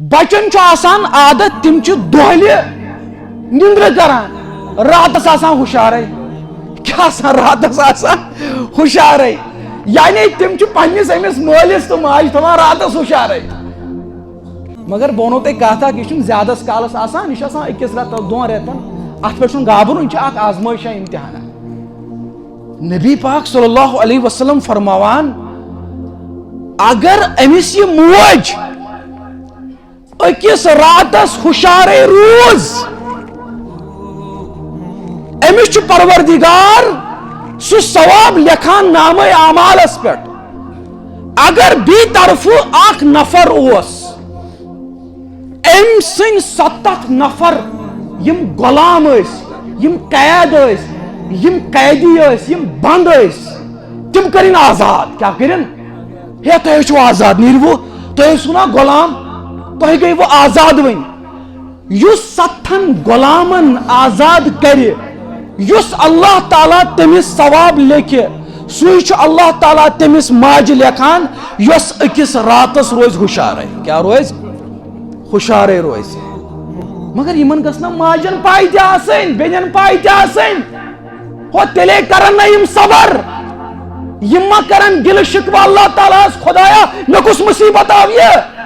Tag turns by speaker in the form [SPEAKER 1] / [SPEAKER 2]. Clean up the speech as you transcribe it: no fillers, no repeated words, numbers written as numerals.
[SPEAKER 1] بچن چھ آسان عادت تم چھ دہلی نندر کران راتس آسان ہوشارے کیا آسان راتس آسان ہوشارے یعنی تم چھ پنس امس مالس تو ماج تھوان راتس ہوشارے مگر بہ ونو تہ کتھ اکھ یہ زیادہ کالس آسان یہ آسان اکس رٮ۪تس دۄن رٮ۪تن ات پٮ۪ٹھ چھُنہٕ گابرُن یہِ چھُ اکھ آزمٲیشا امتحانا نبی پاک صلی اللہ علیہ وسلم فرماوان اگر امس یہ موج اکس راتس ہوشارے روز امس پروردگار سہ ثواب لکھان نامہ اعمالس پہ اگر بی طرف اخ نفر اوس ام سن 7 نفر یم غلام اس یم قید اس یم قیدی اس یم بند اس تم کرن آزاد کیا کرن ہے تہ چھو آزاد نیرو تہ سنا غلام تہ گئی وہ آزاد ون یس 7 غلامن آزاد کر یس اللہ تعالیٰ تمس ثواب لکھے سہ اللہ تعالیٰ تمس ماج لکھان یس اکس راتس روز ہوشارے کیا روز ہوشارے روز مگر یمن گژھنا ماجن پاے تہ آسن بینن پاے تہ آسن ہو تیلے کرن نہ یم صبر یم ما کرن دل شکوہ اللہ تعالیٰ خدایا مے کس مصیبت آو یہ